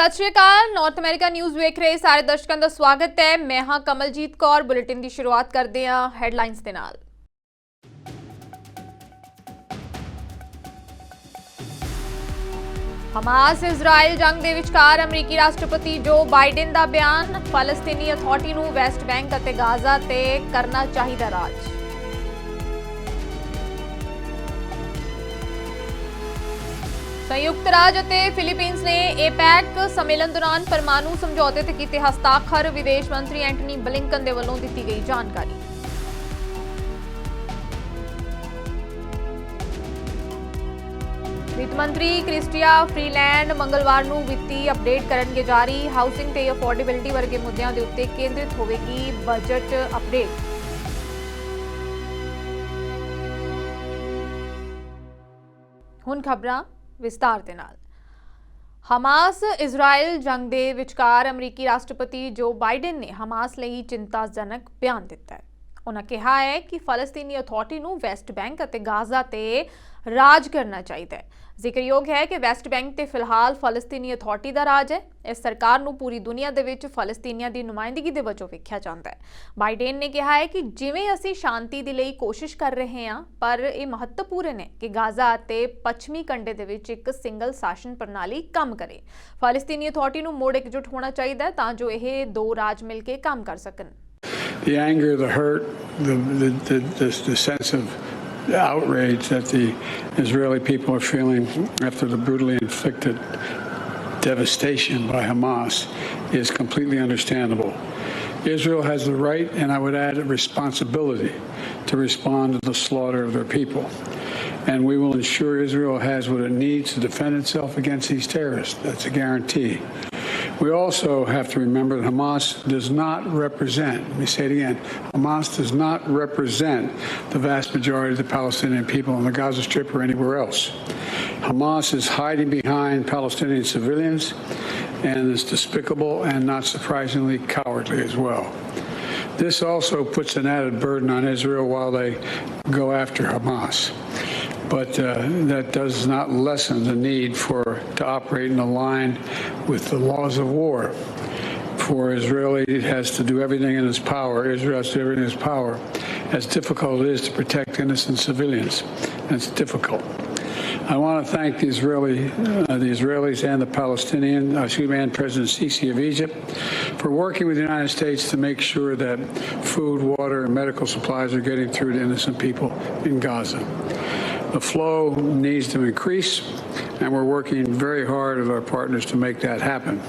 सत श्री अकाल। North America news वेख रहे सारे दर्शकों का स्वागत है। मैं हाँ कमलजीत कौर। बुलेटिन की शुरुआत करते हैं हैडलाइंस दे नाल। हमास इजराइल जंग दे विचकार अमरीकी राष्ट्रपति जो बाइडेन का बयान, फलस्तीनी अथॉरिटी नूं वैस्ट बैंक अते गाजा ते करना चाहिए राज। संयुक्त राज्य अते फिलीपींस ने एपैक सम्मेलन दौरान परमाणु समझौते ते कीते हस्ताक्षर, विदेश मंत्री एंटनी ब्लिंकन दे वल्लों दित्ती गई जानकारी। वित्त मंत्री क्रिस्टिया फ्रीलैंड मंगलवार नूं वित्ती अपडेट करनगे जारी। हाउसिंग ते अफोर्डेबिलिटी वर्गे मुद्दों के उत्ते केंद्रित होवेगी बजट अपडेट। हुण खबरां विस्तार दे नाल। हमास इजराइल जंग दे विचकार अमरीकी राष्ट्रपति जो बाइडेन ने हमास लई चिंताजनक बयान दिता है। उन्होंने कहा है कि फलस्तीनी अथॉरिटी नूं वैस्ट बैंक अते गाजा ते राज करना चाहिए। जिक्रयोग है कि वैस्ट बैंक ते फिलहाल फलस्तीनी अथॉरिटी का राज है। इस सरकार नूं पूरी दुनिया दे विच फलस्तीनियां दी नुमाइंदगी दे वजों वेख्या जांदा है। बाइडेन ने कहा है कि जिवें असीं शांति दे लई कोशिश कर रहे हैं, पर यह महत्वपूर्ण है कि गाजा अते पश्चिमी कंढे दे विच एक सिंगल शासन प्रणाली काम करे। फलस्तीनी अथॉरिटी नूं मुड़ एकजुट होना चाहिए तां जो यह दो राज मिल के काम कर सकन। The anger, the hurt, the sense of outrage that the Israeli people are feeling after the brutally inflicted devastation by Hamas is completely understandable. Israel has the right, and I would add a responsibility, to respond to the slaughter of their people. And we will ensure Israel has what it needs to defend itself against these terrorists. That's a guarantee. We also have to remember that Hamas does not represent, let me say it again, Hamas does not represent the vast majority of the Palestinian people on the Gaza Strip or anywhere else. Hamas is hiding behind Palestinian civilians and is despicable and, not surprisingly, cowardly as well. This also puts an added burden on Israel while they go after Hamas. But that does not lessen the need to operate in line with the laws of war. For Israel, it has to do everything in its power. Israel has to do everything in its power. As difficult it is to protect innocent civilians, and it's difficult. I want to thank the Israelis and the Palestinian, and President Sisi of Egypt for working with the United States to make sure that food, water, and medical supplies are getting through to innocent people in Gaza. The flow needs to increase, and we're working very hard with our partners to make that happen.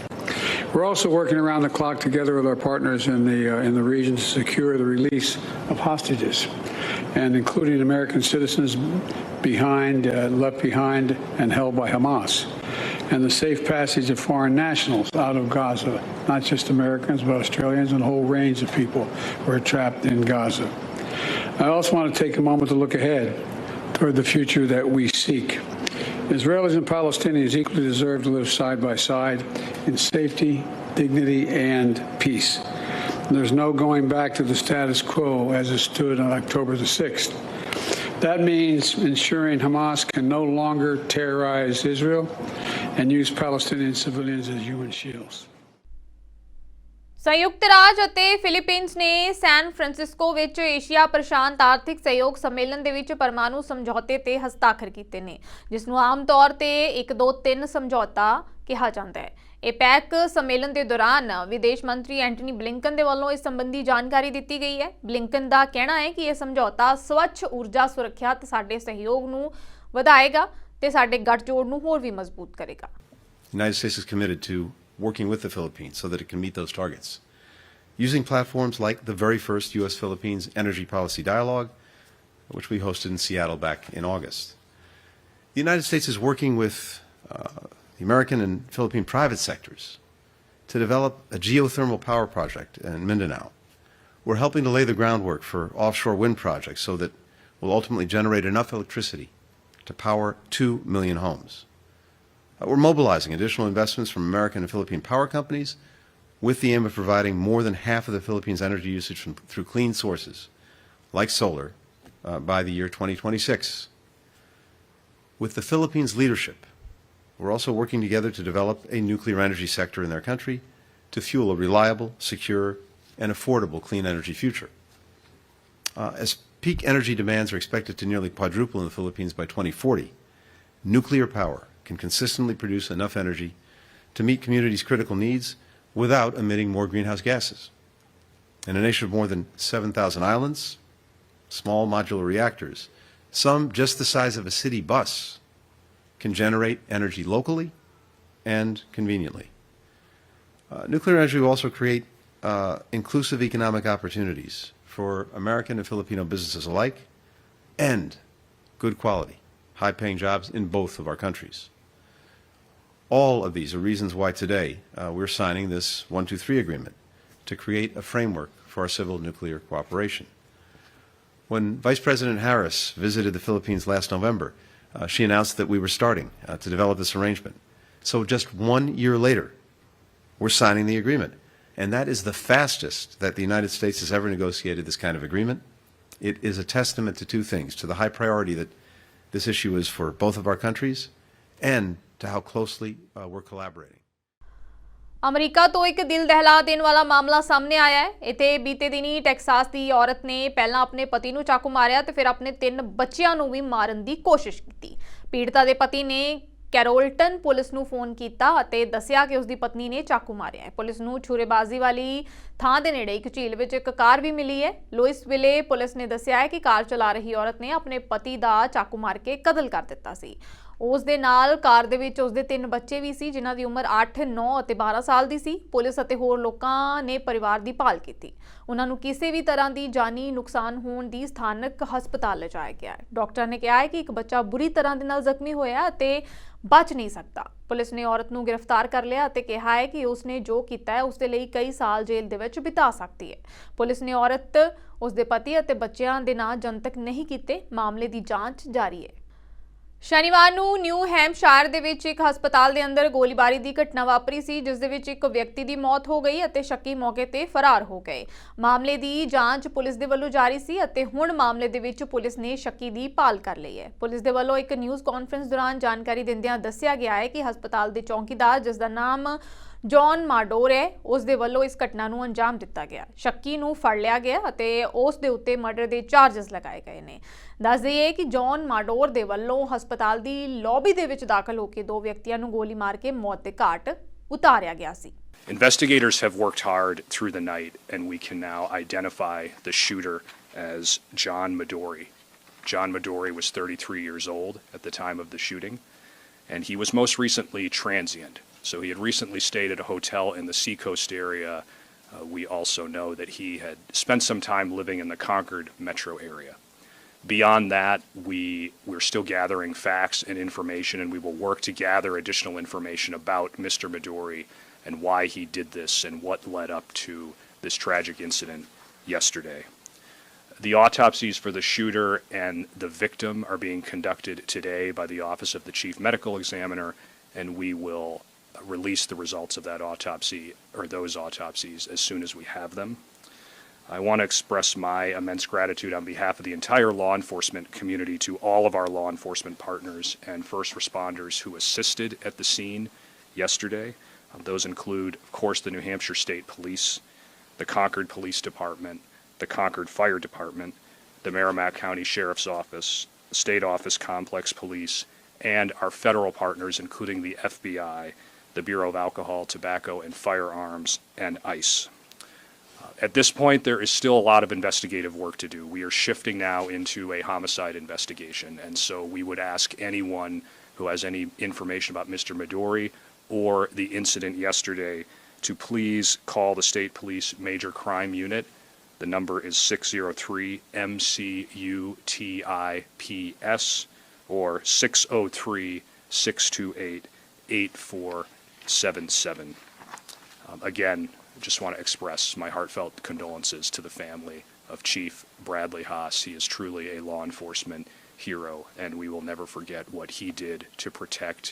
We're also working around the clock together with our partners in the region to secure the release of hostages, and including American citizens left behind and held by Hamas, and the safe passage of foreign nationals out of Gaza, not just Americans, but Australians and a whole range of people who are trapped in Gaza. I also want to take a moment to look ahead toward the future that we seek. Israelis and Palestinians equally deserve to live side by side in safety, dignity, and peace. There's no going back to the status quo as it stood on October the 6th. That means ensuring Hamas can no longer terrorize Israel and use Palestinian civilians as human shields. संयुक्त राज्य अते Philippines ने San Francisco विच Asia प्रशांत आर्थिक सहयोग सम्मेलन दे विच परमाणु समझौते ते हस्ताक्षर कीते ने, जिसनूं आम तौर ते 1-2-3 समझौता कहा जाता है। एपैक सम्मेलन के दौरान विदेश मंत्री एंटनी ब्लिंकन दे वल्लों इस संबंधी जानकारी दी गई है। ब्लिंकन का कहना है कि यह समझौता स्वच्छ ऊर्जा सुरक्षा ते साडे सहयोग नूं वधाएगा ते साडे गठजोड़ नूं होर भी मजबूत करेगा। The United States is committed to working with the Philippines so that it can meet those targets, using platforms like the very first U.S.-Philippines Energy Policy Dialogue, which we hosted in Seattle back in August. The United States is working with the American and Philippine private sectors to develop a geothermal power project in Mindanao. We're helping to lay the groundwork for offshore wind projects so that we'll ultimately generate enough electricity to power 2 million homes. We're mobilizing additional investments from American and Philippine power companies with the aim of providing more than half of the Philippines' energy usage through clean sources, like solar, by the year 2026. With the Philippines' leadership, We're also working together to develop a nuclear energy sector in their country to fuel a reliable, secure, and affordable clean energy future. As peak energy demands are expected to nearly quadruple in the Philippines by 2040, nuclear power can consistently produce enough energy to meet communities' critical needs without emitting more greenhouse gases. In a nation of more than 7,000 islands, small modular reactors, some just the size of a city bus, can generate energy locally and conveniently. Nuclear energy will also create inclusive economic opportunities for American and Filipino businesses alike, and good quality, high-paying jobs in both of our countries. All of these are reasons why today we're signing this 123 agreement to create a framework for our civil nuclear cooperation. When Vice President Harris visited the Philippines last November, she announced that we were starting to develop this arrangement. So just 1 year later, we're signing the agreement. And that is the fastest that the United States has ever negotiated this kind of agreement. It is a testament to two things: to the high priority that this issue is for both of our countries, and to how closely we're collaborating. America ਤੋਂ ਇੱਕ ਦਿਲ ਦਹਿਲਾ ਦੇਣ ਵਾਲਾ ਮਾਮਲਾ ਸਾਹਮਣੇ ਆਇਆ ਹੈ। ਇੱਥੇ ਬੀਤੇ ਦਿਨੀ ਟੈਕਸਾਸ ਦੀ ਔਰਤ ਨੇ ਪਹਿਲਾਂ ਆਪਣੇ ਪਤੀ ਨੂੰ ਚਾਕੂ ਮਾਰਿਆ ਤੇ ਫਿਰ ਆਪਣੇ 3 ਬੱਚਿਆਂ ਨੂੰ ਵੀ ਮਾਰਨ ਦੀ ਕੋਸ਼ਿਸ਼ ਕੀਤੀ। ਪੀੜਤਾ ਦੇ ਪਤੀ ਨੇ ਕੈਰੋਲਟਨ ਪੁਲਿਸ ਨੂੰ ਫੋਨ ਕੀਤਾ ਅਤੇ ਦੱਸਿਆ ਕਿ ਉਸਦੀ ਪਤਨੀ ਨੇ ਚਾਕੂ ਮਾਰਿਆ ਹੈ। ਪੁਲਿਸ ਨੂੰ ਛੁਰੇਬਾਜ਼ੀ ਵਾਲੀ ਥਾਂ ਦੇ ਨੇੜੇ ਇੱਕ ਝੀਲ ਵਿੱਚ ਇੱਕ ਕਾਰ ਵੀ ਮਿਲੀ ਹੈ। ਲੁਇਸਵਿਲੇ ਪੁਲਿਸ ਨੇ ਦੱਸਿਆ ਹੈ ਕਿ ਕਾਰ ਚਲਾ ਰਹੀ ਔਰਤ ਨੇ ਆਪਣੇ ਪਤੀ ਦਾ ਚਾਕੂ ਮਾਰ ਕੇ ਕਤਲ ਕਰ ਦਿੱਤਾ ਸੀ। ਉਸ ਦੇ ਨਾਲ ਕਾਰ ਦੇ ਵਿੱਚ ਉਸਦੇ 3 ਬੱਚੇ ਵੀ ਸੀ, ਜਿਨ੍ਹਾਂ ਦੀ ਉਮਰ 8, 9 ਅਤੇ 12 ਸਾਲ ਦੀ ਸੀ। ਪੁਲਿਸ ਅਤੇ ਹੋਰ ਲੋਕਾਂ ਨੇ ਪਰਿਵਾਰ ਦੀ ਭਾਲ ਕੀਤੀ। ਉਹਨਾਂ ਨੂੰ ਕਿਸੇ ਵੀ ਤਰ੍ਹਾਂ ਦੀ ਜਾਨੀ ਨੁਕਸਾਨ ਹੋਣ ਦੀ ਸਥਾਨਕ ਹਸਪਤਾਲ ਲਿਜਾਇਆ ਗਿਆ ਹੈ। ਡਾਕਟਰ ਨੇ ਕਿਹਾ ਹੈ ਕਿ ਇੱਕ ਬੱਚਾ ਬੁਰੀ ਤਰ੍ਹਾਂ ਦੇ ਨਾਲ ਜ਼ਖਮੀ ਹੋਇਆ ਅਤੇ ਬਚ ਨਹੀਂ ਸਕਦਾ। ਪੁਲਿਸ ਨੇ ਔਰਤ ਨੂੰ ਗ੍ਰਿਫਤਾਰ ਕਰ ਲਿਆ ਅਤੇ ਕਿਹਾ ਹੈ ਕਿ ਉਸਨੇ ਜੋ ਕੀਤਾ ਹੈ ਉਸ ਦੇ ਲਈ ਕਈ ਸਾਲ ਜੇਲ੍ਹ ਦੇ ਵਿੱਚ ਬਿਤਾ ਸਕਦੀ ਹੈ। ਪੁਲਿਸ ਨੇ ਔਰਤ, ਉਸਦੇ ਪਤੀ ਅਤੇ ਬੱਚਿਆਂ ਦੇ ਨਾਂ ਜਨਤਕ ਨਹੀਂ ਕੀਤੇ। ਮਾਮਲੇ ਦੀ ਜਾਂਚ ਜਾਰੀ ਹੈ। ਸ਼ਨੀਵਾਰ ਨੂੰ ਨਿਊ ਹੈਂਪਸ਼ਾਇਰ ਦੇ ਵਿੱਚ ਇੱਕ ਹਸਪਤਾਲ ਦੇ ਅੰਦਰ ਗੋਲੀਬਾਰੀ ਦੀ ਘਟਨਾ ਵਾਪਰੀ ਸੀ, ਜਿਸ ਦੇ ਵਿੱਚ ਇੱਕ ਵਿਅਕਤੀ ਦੀ ਮੌਤ ਹੋ ਗਈ ਅਤੇ ਸ਼ੱਕੀ ਮੌਕੇ ਤੇ ਫਰਾਰ ਹੋ ਗਏ। ਮਾਮਲੇ ਦੀ ਜਾਂਚ ਪੁਲਿਸ ਦੇ ਵੱਲੋਂ ਜਾਰੀ ਸੀ ਅਤੇ ਹੁਣ ਮਾਮਲੇ ਦੇ ਵਿੱਚ ਪੁਲਿਸ ਨੇ ਸ਼ੱਕੀ ਦੀ ਭਾਲ ਕਰ ਲਈ ਹੈ। ਪੁਲਿਸ ਦੇ ਵੱਲੋਂ ਇੱਕ ਨਿਊਜ਼ ਕਾਨਫਰੰਸ ਦੌਰਾਨ ਜਾਣਕਾਰੀ ਦਿੰਦਿਆਂ ਦੱਸਿਆ ਗਿਆ ਹੈ ਕਿ ਹਸਪਤਾਲ ਦੇ ਚੌਕੀਦਾਰ, ਜਿਸ ਦਾ ਨਾਮ ਜੌਨ ਮਾਡੋਰ ਹੈ, ਉਸ ਦੇ ਵੱਲੋਂ ਇਸ ਘਟਨਾ ਨੂੰ ਅੰਜਾਮ ਦਿੱਤਾ ਗਿਆ। ਸ਼ੱਕੀ ਨੂੰ ਫੜ ਲਿਆ ਗਿਆ ਅਤੇ ਉਸ ਦੇ ਉੱਤੇ ਮਰਡਰ ਦੇ ਚਾਰजेस ਲਗਾਏ ਗਏ ਨੇ। ਦੱਸ ਦਈਏ ਕਿ ਜੌਨ ਮਾਡੋਰ ਦੇ ਵੱਲੋਂ ਹਸਪਤਾਲ ਦੀ ਲੌਬੀ ਦੇ ਵਿੱਚ ਦਾਖਲ ਹੋ ਕੇ 2 ਵਿਅਕਤੀਆਂ ਨੂੰ ਗੋਲੀ ਮਾਰ ਕੇ ਮੌਤ ਦੇ ਘਾਟ ਉਤਾਰਿਆ ਗਿਆ ਸੀ। Investigators have worked hard through the night, and we can now identify the shooter as John Midori. John Midori was 33 years old at the time of the shooting, and he was most recently transient. So he had recently stayed at a hotel in the Seacoast area. We also know that he had spent some time living in the Concord metro area. Beyond that, we're still gathering facts and information, and we will work to gather additional information about Mr. Midori and why he did this and what led up to this tragic incident yesterday. The autopsies for the shooter and the victim are being conducted today by the Office of the Chief Medical Examiner, and we will release the results of that autopsy, or those autopsies, as soon as we have them. I want to express my immense gratitude on behalf of the entire law enforcement community to all of our law enforcement partners and first responders who assisted at the scene yesterday. Those include, of course, the New Hampshire State Police, the Concord Police Department, the Concord Fire Department, the Merrimack County Sheriff's Office, State Office Complex Police, and our federal partners, including the FBI, the Bureau of Alcohol, Tobacco, and Firearms, and ICE. At this point, there is still a lot of investigative work to do. We are shifting now into a homicide investigation, and so we would ask anyone who has any information about Mr. Midori or the incident yesterday to please call the State Police Major Crime Unit. The number is 603-MCUTIPS or 603-628-8477. Again, I just want to express my heartfelt condolences to the family of Chief Bradley Haas. He is truly a law enforcement hero, and we will never forget what he did to protect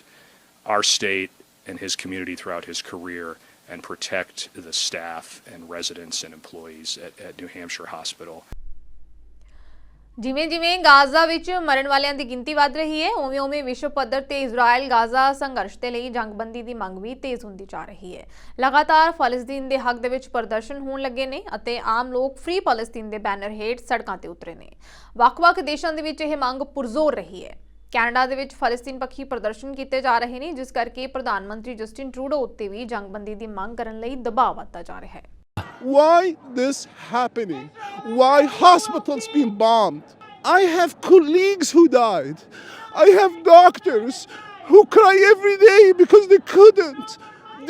our state and his community throughout his career and protect the staff and residents and employees at New Hampshire Hospital. ਜਿਵੇਂ-ਜਿਵੇਂ Gaza ਵਿੱਚ ਮਰਨ ਵਾਲਿਆਂ ਦੀ ਗਿਣਤੀ ਵੱਧ ਰਹੀ ਹੈ, ਉਵੇਂ-ਉਵੇਂ ਵਿਸ਼ਵ ਪੱਧਰ ਤੇ ਇਜ਼ਰਾਈਲ ਗਾਜ਼ਾ ਸੰਘਰਸ਼ ਦੇ ਲਈ ਜੰਗਬੰਦੀ ਦੀ ਮੰਗ ਵੀ ਤੇਜ਼ ਹੁੰਦੀ ਜਾ ਰਹੀ ਹੈ। ਲਗਾਤਾਰ ਫਲਸਤੀਨ ਦੇ ਹੱਕ ਦੇ ਵਿੱਚ ਪ੍ਰਦਰਸ਼ਨ ਹੋਣ ਲੱਗੇ ਨੇ ਅਤੇ ਆਮ ਲੋਕ ਫ੍ਰੀ ਫਲਸਤੀਨ ਦੇ ਬੈਨਰ ਹੇਠ ਸੜਕਾਂ ਤੇ ਉਤਰੇ ਨੇ। ਵੱਖ-ਵੱਖ ਦੇਸ਼ਾਂ ਦੇ ਵਿੱਚ ਇਹ ਮੰਗ ਪੁਰਜ਼ੋਰ ਰਹੀ ਹੈ। ਕੈਨੇਡਾ ਦੇ ਵਿੱਚ ਫਲਸਤੀਨ ਪੱਖੀ ਪ੍ਰਦਰਸ਼ਨ ਕੀਤੇ ਜਾ ਰਹੇ ਨੇ, ਜਿਸ ਕਰਕੇ ਪ੍ਰਧਾਨ ਮੰਤਰੀ ਜਸਟਿਨ ਟਰੂਡੋ ਉੱਤੇ ਵੀ ਜੰਗਬੰਦੀ ਦੀ ਮੰਗ ਕਰਨ ਲਈ ਦਬਾਅ ਵਧਦਾ ਜਾ ਰਿਹਾ ਹੈ। Why this happening? Why hospitals being bombed? I have colleagues who died. I have doctors who cry every day because they couldn't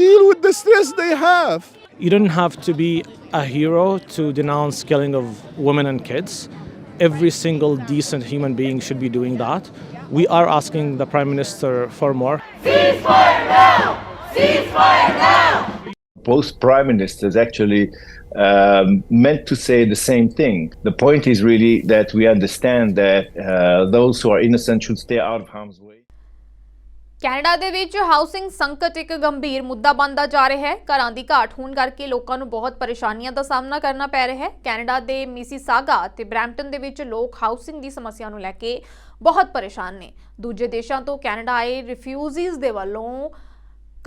deal with the stress they have. You don't have to be a hero to denounce killing of women and kids. Every single decent human being should be doing that. We are asking the Prime Minister for more. Ceasefire now! Ceasefire now! Both prime ministers actually meant to say the same thing. The point is really that we understand that those who are innocent should stay out of harm's way. Canada ਦੇ ਵਿੱਚ housing ਸੰਕਟ ਇੱਕ ਗੰਭੀਰ ਮੁੱਦਾ ਬਣਦਾ ਜਾ ਰਿਹਾ ਹੈ। ਘਰਾਂ ਦੀ ਘਾਟ ਹੋਣ ਕਰਕੇ ਲੋਕਾਂ ਨੂੰ ਬਹੁਤ ਪਰੇਸ਼ਾਨੀਆਂ ਦਾ ਸਾਹਮਣਾ ਕਰਨਾ ਪੈ ਰਿਹਾ ਹੈ। ਕੈਨੇਡਾ ਦੇ ਮਿਸੀਸਾਗਾ ਅਤੇ ਬਰੈਂਪਟਨ ਦੇ ਵਿੱਚ ਲੋਕ ਹਾਊਸਿੰਗ ਦੀ ਸਮੱਸਿਆ ਨੂੰ ਲੈ ਕੇ ਬਹੁਤ ਪਰੇਸ਼ਾਨ ਨੇ। ਦੂਜੇ ਦੇਸ਼ਾਂ ਤੋਂ ਕੈਨੇਡਾ ਆਏ ਰਿਫਿਊਜੀਜ਼ ਦੇ ਵੱਲੋਂ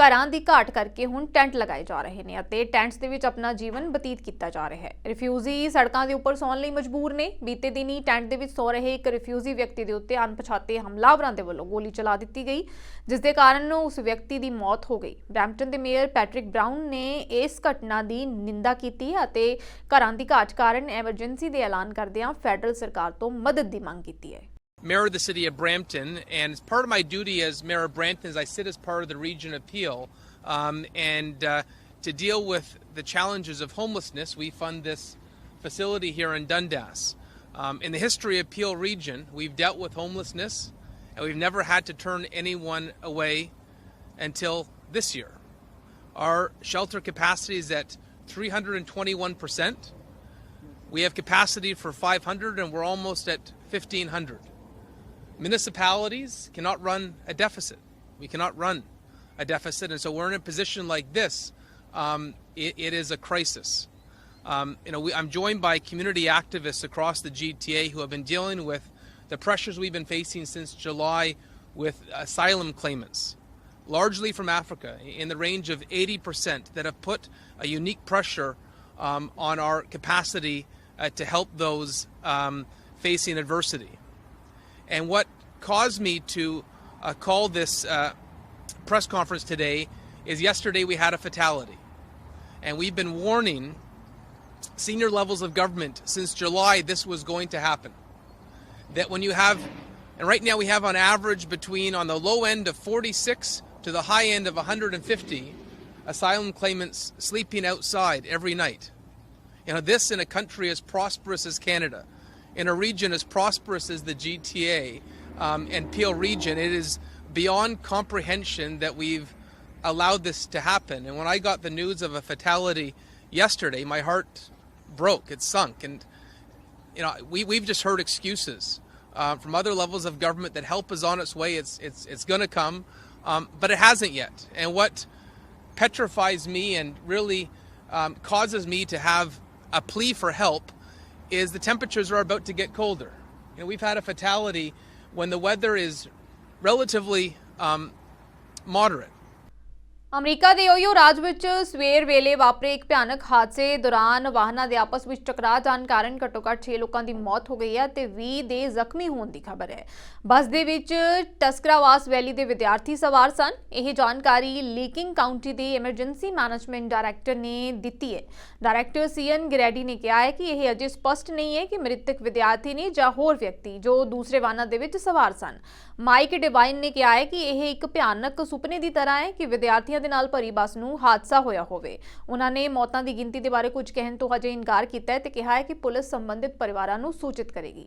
ਘਰਾਂ ਦੀ ਘਾਟ ਕਰਕੇ ਹੁਣ ਟੈਂਟ ਲਗਾਏ ਜਾ ਰਹੇ ਨੇ ਅਤੇ ਟੈਂਟਸ ਦੇ ਵਿੱਚ ਆਪਣਾ ਜੀਵਨ ਬਤੀਤ ਕੀਤਾ ਜਾ ਰਿਹਾ ਹੈ। ਰਿਫਿਊਜੀ ਸੜਕਾਂ ਦੇ ਉੱਪਰ ਸੌਣ ਲਈ ਮਜਬੂਰ ਨੇ। ਬੀਤੇ ਦਿਨੀ ਟੈਂਟ ਦੇ ਵਿੱਚ ਸੌ ਰਹੇ ਇੱਕ ਰਿਫਿਊਜੀ ਵਿਅਕਤੀ ਦੇ ਉੱਤੇ ਅਣਪਛਾਤੇ ਹਮਲਾਵਰਾਂ ਦੇ ਵੱਲੋਂ ਗੋਲੀ ਚਲਾ ਦਿੱਤੀ ਗਈ, ਜਿਸ ਦੇ ਕਾਰਨ ਉਸ ਵਿਅਕਤੀ ਦੀ ਮੌਤ ਹੋ ਗਈ। ਬਰੈਂਪਟਨ ਦੇ ਮੇਅਰ ਪੈਟਰਿਕ ਬਰਾਊਨ ਨੇ ਇਸ ਘਟਨਾ ਦੀ ਨਿੰਦਾ ਕੀਤੀ ਅਤੇ ਘਰਾਂ ਦੀ ਘਾਟ ਕਾਰਨ ਐਮਰਜੈਂਸੀ ਦੇ ਐਲਾਨ ਕਰਦਿਆਂ ਫੈਡਰਲ ਸਰਕਾਰ ਤੋਂ ਮਦਦ ਦੀ ਮੰਗ ਕੀਤੀ ਹੈ। Mayor of the city of Brampton, and as part of my duty as Mayor of Brampton is I sit as part of the region of Peel, and to deal with the challenges of homelessness, we fund this facility here in Dundas. In the history of Peel region, we've dealt with homelessness, and we've never had to turn anyone away until this year. Our shelter capacity is at 321%. We have capacity for 500, and we're almost at 1,500. Municipalities cannot run a deficit. We cannot run a deficit, and so we're in a position like this. It is a crisis. I'm joined by community activists across the GTA who have been dealing with the pressures we've been facing since July with asylum claimants, largely from Africa, in the range of 80%, that have put a unique pressure on our capacity to help those facing adversity. And what caused me to call this press conference today is yesterday we had a fatality. And we've been warning senior levels of government since July this was going to happen. That when you have, and right now we have on average between on the low end of 46 to the high end of 150 asylum claimants sleeping outside every night. This in a country as prosperous as Canada, in a region as prosperous as the GTA and Peel region, it is beyond comprehension that we've allowed this to happen. And when I got the news of a fatality yesterday, my heart broke, it sunk. And we've just heard excuses from other levels of government that help is on its way, it's going to come, but it hasn't yet. And what petrifies me and really causes me to have a plea for help is the temperatures are about to get colder. We've had a fatality when the weather is relatively moderate. America ਦੇ ਓਹੀਓ ਰਾਜ ਵਿੱਚ ਸਵੇਰ ਵੇਲੇ ਵਾਪਰੇ ਇੱਕ ਭਿਆਨਕ ਹਾਦਸੇ ਦੌਰਾਨ ਵਾਹਨਾਂ ਦੇ ਆਪਸ ਵਿੱਚ ਟਕਰਾਅ ਜਾਣ ਕਾਰਨ ਘੱਟੋ-ਘੱਟ 6 ਲੋਕਾਂ ਦੀ ਮੌਤ ਹੋ ਗਈ ਹੈ ਤੇ 20 ਦੇ ਜ਼ਖਮੀ ਹੋਣ ਦੀ ਖਬਰ ਹੈ। ਬੱਸ ਦੇ ਵਿੱਚ ਟਸਕਰਾਵਾਸ ਵੈਲੀ ਦੇ ਵਿਦਿਆਰਥੀ ਸਵਾਰ ਸਨ। ਇਹ ਜਾਣਕਾਰੀ ਲੀਕਿੰਗ ਕਾਉਂਟੀ ਦੇ ਐਮਰਜੈਂਸੀ ਮੈਨੇਜਮੈਂਟ ਡਾਇਰੈਕਟਰ ਨੇ ਦਿੱਤੀ ਹੈ। ਡਾਇਰੈਕਟਰ ਸੀਐਨ ਗ੍ਰੈਡੀ ਨੇ ਕਿਹਾ ਹੈ ਕਿ ਇਹ ਅਜੇ ਸਪਸ਼ਟ ਨਹੀਂ ਹੈ ਕਿ ਮ੍ਰਿਤਕ ਵਿਦਿਆਰਥੀ ਨੇ ਜਾਂ ਹੋਰ ਵਿਅਕਤੀ ਜੋ ਦੂਸਰੇ ਵਾਹਨਾਂ ਦੇ ਵਿੱਚ ਸਵਾਰ ਸਨ। ਮਾਈਕ ਡਿਵਾਈਨ ਨੇ ਕਿਹਾ ਹੈ ਕਿ ਇਹ ਇੱਕ ਭਿਆਨਕ ਸੁਪਨੇ ਦੀ ਤਰ੍ਹਾਂ ਹੈ ਕਿ ਵਿਦਿਆਰਥੀਆਂ ਦੇ ਨਾਲ ਭਰੀ ਬੱਸ ਨੂੰ ਹਾਦਸਾ ਹੋਇਆ ਹੋਵੇ। ਉਹਨਾਂ ਨੇ ਮੌਤਾਂ ਦੀ ਗਿਣਤੀ ਦੇ ਬਾਰੇ ਕੁਝ ਕਹਿਣ ਤੋਂ ਹਜੇ ਇਨਕਾਰ ਕੀਤਾ ਹੈ ਤੇ ਕਿਹਾ ਹੈ ਕਿ ਪੁਲਿਸ ਸੰਬੰਧਿਤ ਪਰਿਵਾਰਾਂ ਨੂੰ ਸੂਚਿਤ ਕਰੇਗੀ।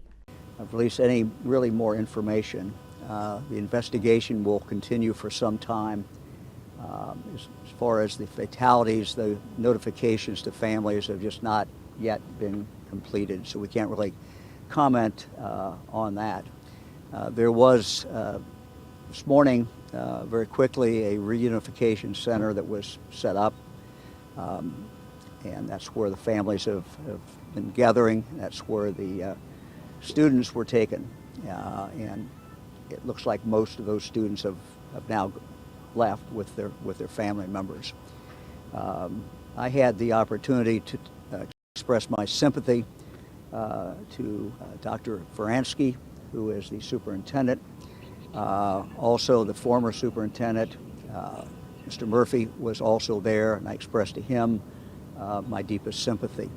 Release any really more information. The investigation will continue for some time. As far as the fatalities, the notifications to families have just not yet been completed, so we can't really comment on that. There was this morning, very quickly, a reunification center that was set up, and that's where the families have been gathering. That's where the students were taken, and it looks like most of those students have now left with their family members. I had the opportunity to express my sympathy to Dr. Faransky, who is the superintendent, also the former superintendent, Mr. Murphy, was also there, and I expressed to him my deepest sympathy.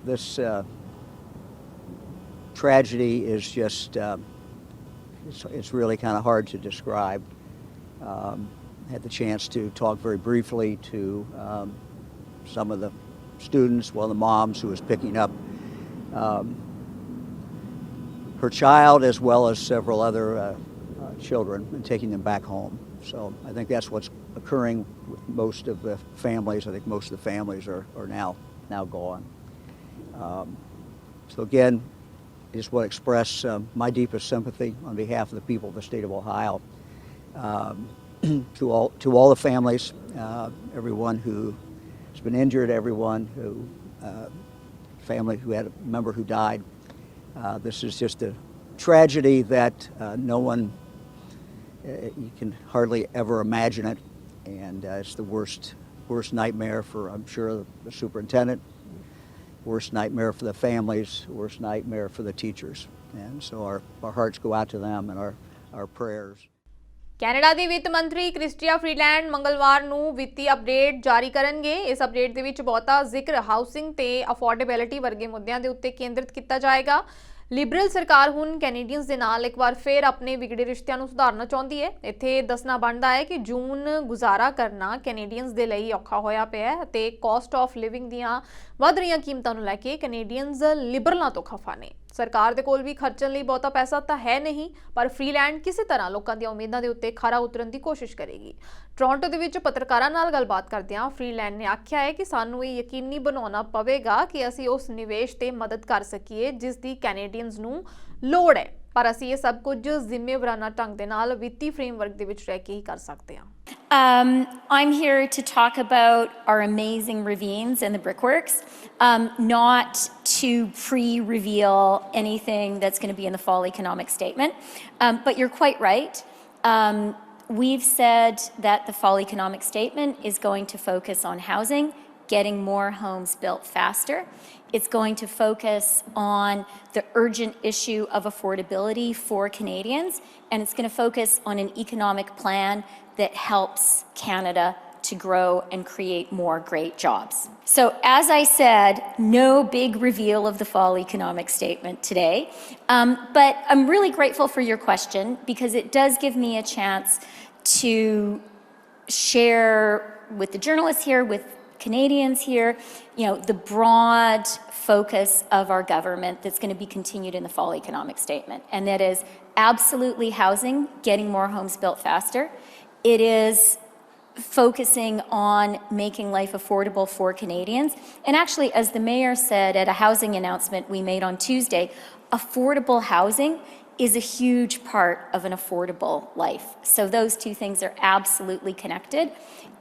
This tragedy is just, it's really kind of hard to describe. Had the chance to talk very briefly to some of the students, one of the moms who was picking up her child, as well as several other children, and taking them back home. So I think that's what's occurring with most of the families. I think most of the families are now gone. So again, I just want to express my deepest sympathy on behalf of the people of the state of Ohio to all the families, everyone who has been injured, everyone who family who had a member who died. This is just a tragedy that no one, you can hardly ever imagine it, and it's the worst nightmare for, I'm sure, the superintendent, worst nightmare for the families, worst nightmare for the teachers. And so our hearts go out to them and our prayers. Canada ਦੀ ਵਿੱਤ ਮੰਤਰੀ Christy Freeland ਮੰਗਲਵਾਰ ਨੂੰ ਵਿੱਤੀ update ਜਾਰੀ ਕਰਨਗੇ। ਇਸ update ਦੇ ਵਿੱਚ ਬਹੁਤਾ ਜ਼ਿਕਰ ਹਾਊਸਿੰਗ ਤੇ ਅਫੋਰਡੇਬਿਲਿਟੀ ਵਰਗੇ ਮੁੱਦਿਆਂ ਦੇ ਉੱਤੇ ਕੇਂਦਰਿਤ ਕੀਤਾ ਜਾਏਗਾ। ਲਿਬਰਲ ਸਰਕਾਰ ਹੁਣ ਕੈਨੇਡੀਅਨਸ ਦੇ ਨਾਲ ਇੱਕ ਵਾਰ ਫੇਰ ਆਪਣੇ ਵਿਗੜੇ ਰਿਸ਼ਤਿਆਂ ਨੂੰ ਸੁਧਾਰਨਾ ਚਾਹੁੰਦੀ ਹੈ। ਇੱਥੇ ਦੱਸਣਾ ਬਣਦਾ ਹੈ ਕਿ ਜੂਨ ਗੁਜ਼ਾਰਾ ਕਰਨਾ ਕੈਨੇਡੀਅਨਸ ਦੇ ਲਈ ਔਖਾ ਹੋਇਆ ਪਿਆ ਹੈ ਅਤੇ ਕਾਸਟ ਆਫ ਲਿਵਿੰਗ ਦੀਆਂ ਵੱਧ ਰਹੀਆਂ ਕੀਮਤਾਂ ਨੂੰ ਲੈ ਕੇ ਕੈਨੇਡੀਅਨਸ ਲਿਬਰਲਾਂ ਤੋਂ ਖਫਾ ਨੇ। ਸਰਕਾਰ ਦੇ ਕੋਲ ਵੀ ਖਰਚਣ ਲਈ ਬਹੁਤਾ ਪੈਸਾ ਤਾਂ ਹੈ ਨਹੀਂ, ਪਰ ਫਰੀਲੈਂਡ ਕਿਸੇ ਤਰ੍ਹਾਂ ਲੋਕਾਂ ਦੀਆਂ ਉਮੀਦਾਂ ਦੇ ਉੱਤੇ ਖਰਾ ਉਤਰਨ ਦੀ ਕੋਸ਼ਿਸ਼ ਕਰੇਗੀ। ਟੋਰਾਂਟੋ ਦੇ ਵਿੱਚ ਪੱਤਰਕਾਰਾਂ ਨਾਲ ਗੱਲਬਾਤ ਕਰਦਿਆਂ ਫਰੀਲੈਂਡ ਨੇ ਆਖਿਆ ਹੈ ਕਿ ਸਾਨੂੰ ਇਹ ਯਕੀਨੀ ਬਣਾਉਣਾ ਪਵੇਗਾ ਕਿ ਅਸੀਂ ਉਸ ਨਿਵੇਸ਼ ਤੇ ਮਦਦ ਕਰ ਸਕੀਏ ਜਿਸ ਦੀ ਕੈਨੇਡੀਅਨਸ ਨੂੰ ਲੋੜ ਹੈ, ਪਰ ਅਸੀਂ ਇਹ ਸਭ ਕੁਝ ਜ਼ਿੰਮੇਵਾਰਾਨਾ ਢੰਗ ਦੇ ਨਾਲ ਵਿੱਤੀ ਫਰੇਮਵਰਕ ਦੇ ਵਿੱਚ ਰਹਿ ਕੇ ਹੀ ਕਰ ਸਕਦੇ ਹਾਂ। I'm here to talk about our amazing ravines and the brickworks, not to pre-reveal anything that's going to be in the fall economic statement. But you're quite right. We've said that the fall economic statement is going to focus on housing, getting more homes built faster. It's going to focus on the urgent issue of affordability for Canadians, and it's going to focus on an economic plan that helps Canada to grow and create more great jobs. So as I said, no big reveal of the fall economic statement today, but I'm really grateful for your question because it does give me a chance to share with the journalists here, with Canadians here, the broad focus of our government that's going to be continued in the fall economic statement, and that is absolutely housing, getting more homes built faster. It is focusing on making life affordable for Canadians. And actually, as the mayor said at a housing announcement we made on Tuesday, affordable housing is a huge part of an affordable life. So those two things are absolutely connected.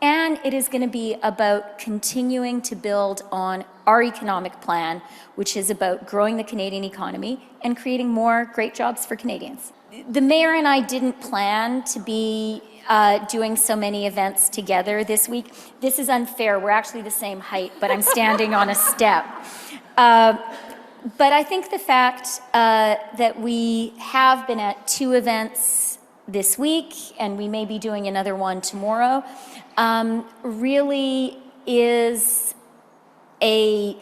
And it is going to be about continuing to build on our economic plan, which is about growing the Canadian economy and creating more great jobs for Canadians. The mayor and I didn't plan to be doing so many events together this week. This is unfair. We're actually the same height, but I'm standing on a step. But I think the fact that we have been at 2 events this week, and we may be doing another one tomorrow, really is a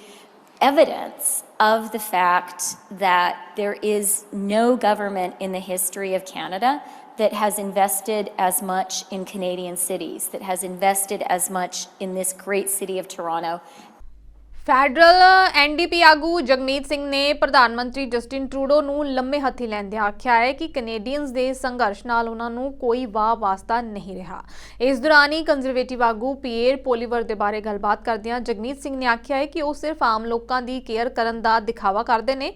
evidence of the fact that there is no government in the history of Canada that has invested as much in Canadian cities, that has invested as much in this great city of Toronto. Federal NDP ਆਗੂ ਜਗਮੀਤ ਸਿੰਘ ਨੇ ਪ੍ਰਧਾਨ ਮੰਤਰੀ Justin Trudeau ਨੂੰ ਲੰਮੇ ਹੱਥੀ ਲੈਂਦਿਆਂ ਆਖਿਆ ਹੈ ਕਿ ਕੈਨੇਡੀਅਨਸ ਦੇ ਸੰਘਰਸ਼ ਨਾਲ ਉਹਨਾਂ ਨੂੰ ਕੋਈ ਵਾਸਤਾ ਨਹੀਂ ਰਿਹਾ। ਇਸ ਦੌਰਾਨ ਹੀ ਕੰਜ਼ਰਵੇਟਿਵ ਆਗੂ ਪੀਏਰ ਪੋਲੀਵਰ ਦੇ ਬਾਰੇ ਗੱਲਬਾਤ ਕਰਦਿਆਂ ਜਗਮੀਤ ਸਿੰਘ ਨੇ ਆਖਿਆ ਹੈ ਕਿ ਉਹ ਸਿਰਫ ਆਮ ਲੋਕਾਂ ਦੀ ਕੇਅਰ ਕਰਨ ਦਾ ਦਿਖਾਵਾ ਕਰਦੇ ਨੇ।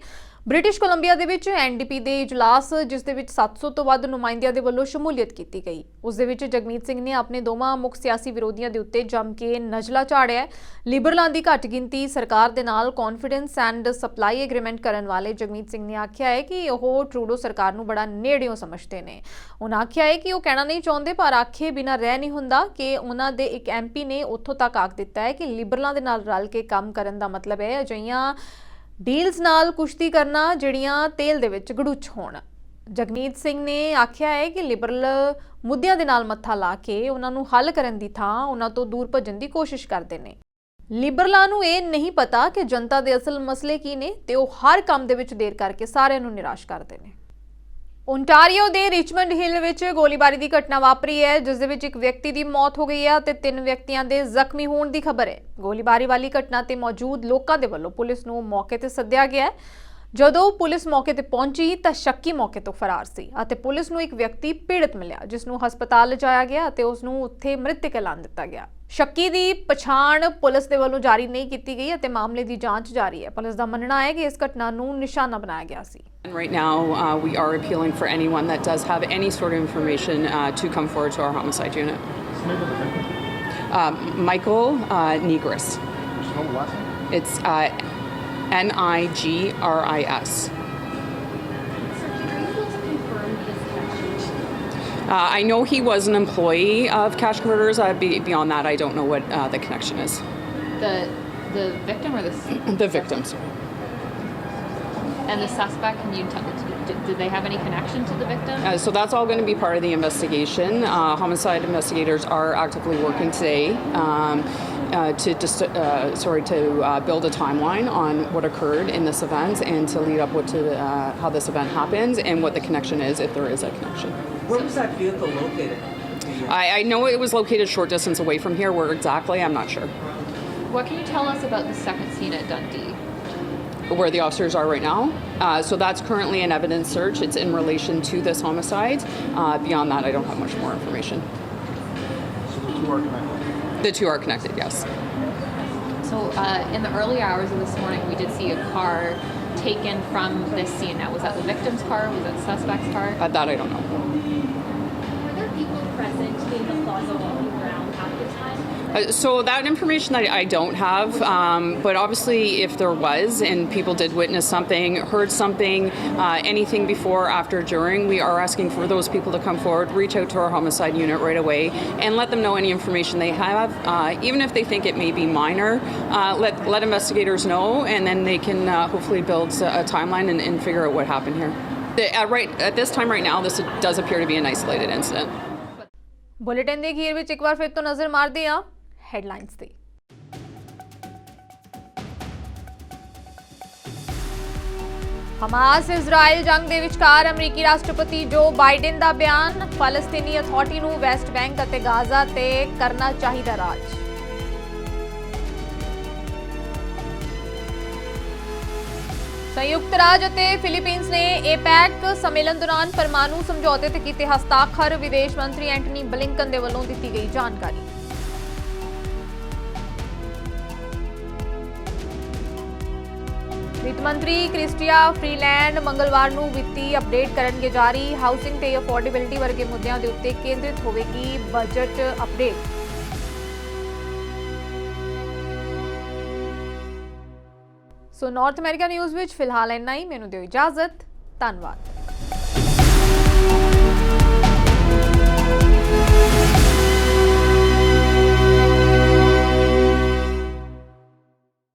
ਬ੍ਰਿਟਿਸ਼ ਕੋਲੰਬੀਆ ਦੇ ਵਿੱਚ ਐਨਡੀਪੀ ਦੇ ਇਜਲਾਸ ਜਿਸ ਦੇ ਵਿੱਚ 700 ਤੋਂ ਵੱਧ ਨੁਮਾਇੰਦਿਆਂ ਦੇ ਵੱਲੋਂ ਸ਼ਮੂਲੀਅਤ ਕੀਤੀ ਗਈ। ਉਸ ਦੇ ਵਿੱਚ ਜਗਮੀਤ ਸਿੰਘ ਨੇ ਆਪਣੇ ਦੋਵਾਂ ਮੁੱਖ ਸਿਆਸੀ ਵਿਰੋਧੀਆਂ ਦੇ ਉੱਤੇ ਜੰਮ ਕੇ ਨਜਲਾ ਝਾੜਿਆ। ਲਿਬਰਲਾਂ ਦੀ ਘੱਟ ਗਿਣਤੀ ਸਰਕਾਰ ਦੇ ਨਾਲ ਕੌਨਫੀਡੈਂਸ ਐਂਡ ਸਪਲਾਈ ਐਗਰੀਮੈਂਟ ਕਰਨ ਵਾਲੇ ਜਗਮੀਤ ਸਿੰਘ ਨੇ ਆਖਿਆ ਹੈ ਕਿ ਉਹ ਟਰੂਡੋ ਸਰਕਾਰ ਨੂੰ ਬੜਾ ਨੇੜਿਓਂ ਸਮਝਦੇ ਨੇ। ਉਹਨਾਂ ਆਖਿਆ ਹੈ ਕਿ ਉਹ ਕਹਿਣਾ ਨਹੀਂ ਚਾਹੁੰਦੇ ਪਰ ਆਖੇ ਬਿਨਾਂ ਰਹਿ ਨਹੀਂ ਹੁੰਦਾ ਕਿ ਉਹਨਾਂ ਦੇ ਇੱਕ ਐਮਪੀ ਨੇ ਉੱਥੋਂ ਤੱਕ ਆਖ ਦਿੱਤਾ ਹੈ ਕਿ ਲਿਬਰਲਾਂ ਦੇ ਨਾਲ ਰਲ ਕੇ ਕੰਮ ਕਰਨ ਦਾ ਮਤਲਬ ਹੈ ਅਜਿਹੀਆਂ ਡੀਲਸ ਨਾਲ ਕੁਸ਼ਤੀ ਕਰਨਾ ਜਿਹੜੀਆਂ ਤੇਲ ਦੇ ਵਿੱਚ ਗੜੁੱਚ ਹੋਣ। ਜਗਮੀਤ ਸਿੰਘ ਨੇ ਆਖਿਆ ਹੈ ਕਿ ਲਿਬਰਲ ਮੁੱਦਿਆਂ ਦੇ ਨਾਲ ਮੱਥਾ ਲਾ ਕੇ ਉਹਨਾਂ ਨੂੰ ਹੱਲ ਕਰਨ ਦੀ ਥਾਂ ਉਹਨਾਂ ਤੋਂ ਦੂਰ ਭੱਜਣ ਦੀ ਕੋਸ਼ਿਸ਼ ਕਰਦੇ ਨੇ। ਲਿਬਰਲਾਂ ਨੂੰ ਇਹ ਨਹੀਂ ਪਤਾ ਕਿ ਜਨਤਾ ਦੇ ਅਸਲ ਮਸਲੇ ਕੀ ਨੇ ਤੇ ਉਹ ਹਰ ਕੰਮ ਦੇ ਵਿੱਚ ਦੇਰ ਕਰਕੇ ਸਾਰਿਆਂ ਨੂੰ ਨਿਰਾਸ਼ ਕਰਦੇ ਨੇ। ਓਨਟਾਰੀਓ ਦੇ ਰਿਚਮੰਡ ਹਿੱਲ ਵਿੱਚ ਗੋਲੀਬਾਰੀ ਦੀ ਘਟਨਾ ਵਾਪਰੀ ਹੈ ਜਿਸ ਦੇ ਵਿੱਚ ਇੱਕ ਵਿਅਕਤੀ ਦੀ ਮੌਤ ਹੋ ਗਈ ਹੈ ਤੇ 3 ਵਿਅਕਤੀਆਂ ਦੇ ਜ਼ਖਮੀ ਹੋਣ ਦੀ ਖਬਰ ਹੈ। ਗੋਲੀਬਾਰੀ ਵਾਲੀ ਘਟਨਾ ਤੇ ਮੌਜੂਦ ਲੋਕਾਂ ਦੇ ਵੱਲੋਂ ਪੁਲਿਸ ਨੂੰ ਮੌਕੇ ਤੇ ਸੱਦਿਆ ਗਿਆ ਹੈ। ਜਦੋਂ ਪੁਲਿਸ ਮੌਕੇ ਤੇ ਪਹੁੰਚੀ ਤਾਂ ਸ਼ੱਕੀ ਮੌਕੇ ਤੋਂ ਫਰਾਰ ਸੀ ਅਤੇ ਪੁਲਿਸ ਨੂੰ ਇੱਕ ਵਿਅਕਤੀ ਪੀੜਤ ਮਿਲਿਆ ਜਿਸ ਨੂੰ ਹਸਪਤਾਲ ਲਿਜਾਇਆ ਗਿਆ ਅਤੇ ਉਸ ਨੂੰ ਉੱਥੇ ਮ੍ਰਿਤਕ ਐਲਾਨ ਦਿੱਤਾ ਗਿਆ। ਸ਼ੱਕੀ ਦੀ ਪਛਾਣ ਪੁਲਿਸ ਦੇ ਵੱਲੋਂ ਜਾਰੀ ਨਹੀਂ ਕੀਤੀ ਗਈ ਅਤੇ ਮਾਮਲੇ ਦੀ ਜਾਂਚ ਜਾਰੀ ਹੈ। ਪੁਲਿਸ ਦਾ ਮੰਨਣਾ ਹੈ ਕਿ ਇਸ ਘਟਨਾ ਨੂੰ ਨਿਸ਼ਾਨਾ ਬਣਾਇਆ ਗਿਆ ਸੀ। Right now, we are appealing for anyone that does have any sort of information to come forward to our homicide unit. Michael Nigris. It's Nigris. I know he was an employee of Cash Converters. Beyond that, I don't know what the connection is. The victim or the victims. And the suspect, can you tell, did they have any connection to the victim? So that's all going to be part of the investigation. Homicide investigators are actively working today to build a timeline on what occurred in this event and to lead up to how this event happens and what the connection is, if there is a connection. Where was that vehicle located? I know it was located short distance away from here. Where exactly, I'm not sure. What can you tell us about the second scene at Dundee? Where the officers are right now. So that's currently an evidence search. It's in relation to this homicide. Beyond that, I don't have much more information. So the two are connected? The two are connected, yes. So in the early hours of this morning, we did see a car taken from this scene. Now, was that the victim's car? Was that the suspect's car? That I don't know. Were there people present in the plaza walking around at the time? So that information I don't have, but obviously if there was and people did witness something, heard something, anything before, after, during, we are asking for those people to come forward, reach out to our homicide unit right away and let them know any information they have, even if they think it may be minor, let investigators know and then they can hopefully build a timeline and figure out what happened here. At this time right now, this does appear to be an isolated incident. Bulletin ਦੇ ਅਖੀਰ ਵਿੱਚ ਇੱਕ ਵਾਰ ਫਿਰ ਤੋਂ ਨਜ਼ਰ ਮਾਰਦੇ ਹਾਂ headlines ਤੇ। ਹਮਾਸ ਇਜ਼ਰਾਈਲ ਜੰਗ ਦੇ ਵਿਚਕਾਰ ਅਮਰੀਕੀ ਰਾਸ਼ਟਰਪਤੀ ਜੋ ਬਾਈਡਨ ਦਾ ਬਿਆਨ, ਫਲਸਤੀਨੀ ਅਥਾਰਟੀ ਨੂੰ ਵੈਸਟ ਬੈਂਕ ਅਤੇ ਗਾਜ਼ਾ ਤੇ ਕਰਨਾ ਚਾਹੀਦਾ ਰਾਜ। ਸੰਯੁਕਤ ਰਾਜ ਅਤੇ ਫਿਲੀਪੀਨਸ ਨੇ ਏਪੈਕ ਸੰਮੇਲਨ ਦੌਰਾਨ ਪਰਮਾਣੂ ਸਮਝੌਤੇ ਤੇ ਕੀਤੇ ਹਸਤਾਖਰ, ਵਿਦੇਸ਼ ਮੰਤਰੀ ਐਂਟਨੀ ਬਲਿੰਕਨ ਦੇ ਵੱਲੋਂ ਦਿੱਤੀ ਗਈ ਜਾਣਕਾਰੀ। ਵਿੱਤ ਮੰਤਰੀ ਕ੍ਰਿਸਟੀਆ ਫਰੀਲੈਂਡ ਮੰਗਲਵਾਰ ਨੂੰ ਵਿੱਤੀ ਅਪਡੇਟ ਕਰਨਗੇ ਜਾਰੀ। ਹਾਊਸਿੰਗ ਤੇ ਅਫੋਰਡੇਬਿਲਿਟੀ ਵਰਗੇ ਮੁੱਦਿਆਂ ਦੇ ਉੱਤੇ ਕੇਂਦਰਿਤ ਹੋਵੇਗੀ ਬਜਟ ਅਪਡੇਟ। ਸੋ ਨਾਰਥ ਅਮਰੀਕਾ ਨਿਊਜ਼ ਵਿੱਚ ਫਿਲਹਾਲ ਇੰਨਾ ਹੀ। ਮੈਨੂੰ ਦਿਓ ਇਜਾਜ਼ਤ। ਧੰਨਵਾਦ।